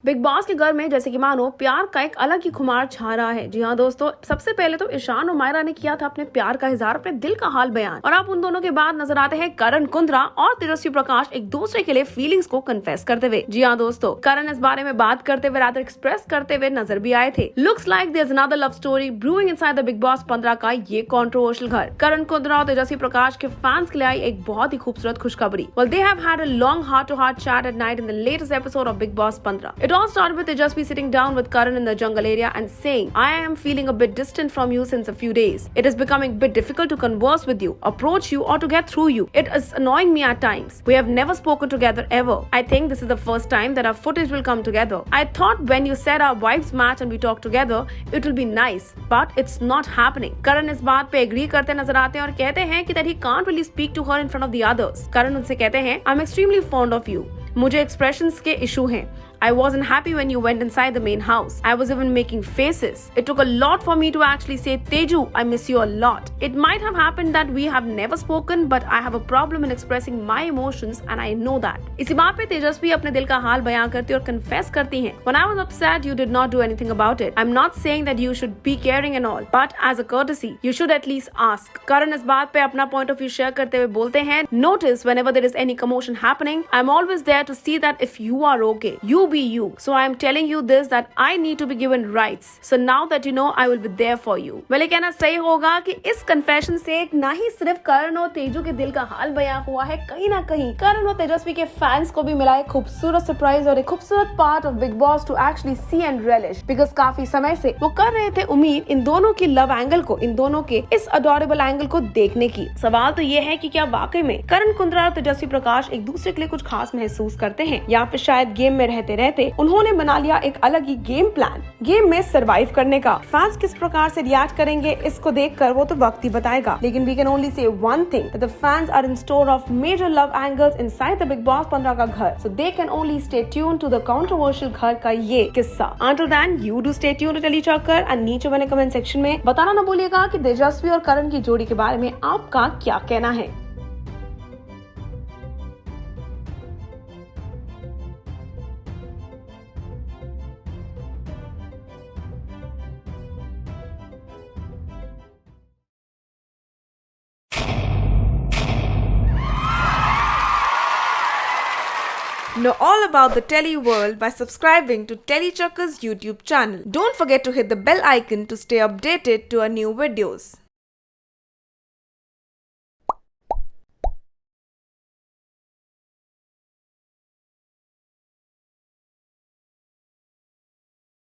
Big boss के घर में जैसे कि मानो प्यार का एक अलग ही खुमार छा रहा है। जी हाँ दोस्तों, सबसे पहले तो ईशान और मायरा ने किया था अपने प्यार का इजहार, अपने दिल का हाल बयान, और अब उन दोनों के बाद नजर आते हैं करण कुंद्रा और तेजस्वी प्रकाश एक दूसरे के लिए फीलिंग्स को कन्फेस करते हुए। जी हाँ दोस्तों, करण इस बारे में बात करते हुए रात एक्सप्रेस करते हुए नजर भी आए थे। Looks like there is another love story brewing inside the Bigg Boss 15 का ये कंट्रोवर्शियल घर। करण कुंद्रा और तेजस्वी प्रकाश के फैंस के लिए आई एक बहुत ही खूबसूरत खुशखबरी। Well, they have had a long heart to heart chat at night in the latest episode of Bigg Boss 15. It all started with Tejas sitting down with Karan in the jungle area and saying, I am feeling a bit distant from you since a few days. It is becoming a bit difficult to converse with you, approach you, or to get through you. It is annoying me at times. We have never spoken together ever. I think this is the first time that our footage will come together. I thought when you said our wives match and we talk together, it will be nice, but it's not happening. Karan इस बात पे agree करते नजर आते हैं और कहते हैं कि that he can't really speak to her in front of the others. Karan उनसे कहते हैं, I'm extremely fond of you. मुझे expressions के इशू हैं. I wasn't happy when you went inside the main house. I was even making faces. It took a lot for me to actually say, Teju, I miss you a lot. It might have happened that we have never spoken, but I have a problem in expressing my emotions and I know that. इसी बात पे तेजस्वी अपने दिल का हाल बयां करती और confess करती हैं. When I was upset, you did not do anything about it. I'm not saying that you should be caring and all, but as a courtesy, you should at least ask. करण इस बात पे अपना point of view share करते हुए बोलते हैं, Notice whenever there is any commotion happening, I'm always there to see that if you are okay. You be you. So I am telling you this that I need to be given rights. So now that you know, I will be there for you. well, ये कहना सही होगा कि इस confession से ना ही सिर्फ करण और तेजू के दिल का हाल बयां हुआ है, कहीं ना कहीं करण और तेजस्वी के फैंस को भी मिला एक खूबसूरत सरप्राइज और एक खूबसूरत part of Bigg Boss to actually see and relish, because काफी समय से वो कर रहे थे उम्मीद इन दोनों की लव एंगल को, इन दोनों के इस अडोरेबल एंगल को देखने की। सवाल तो ये है कि क्या वाकई में करण कुंद्रा और तेजस्वी प्रकाश एक दूसरे के लिए कुछ खास महसूस करते हैं, या फिर शायद गेम में रहते रहते उन्होंने बना लिया एक अलग ही गेम प्लान, गेम में सरवाइव करने का। फैंस किस प्रकार से रिएक्ट करेंगे इसको देखकर वो तो वक्त ही बताएगा, लेकिन we can only say one thing that the fans are in store of major love angles inside the Bigg Boss 15 का घर, so they can only stay tune to the controversial घर का ये किस्सा। Until then you do stay tune to Tellychakkar and नीचे बने comment section में बताना ना भूलिएगा कि तेजस्वी और करण की जोड़ी के बारे में आपका क्या कहना है। Know all about the Telly world by subscribing to Telly Chakka's YouTube channel. Don't forget to hit the bell icon to stay updated to our new videos.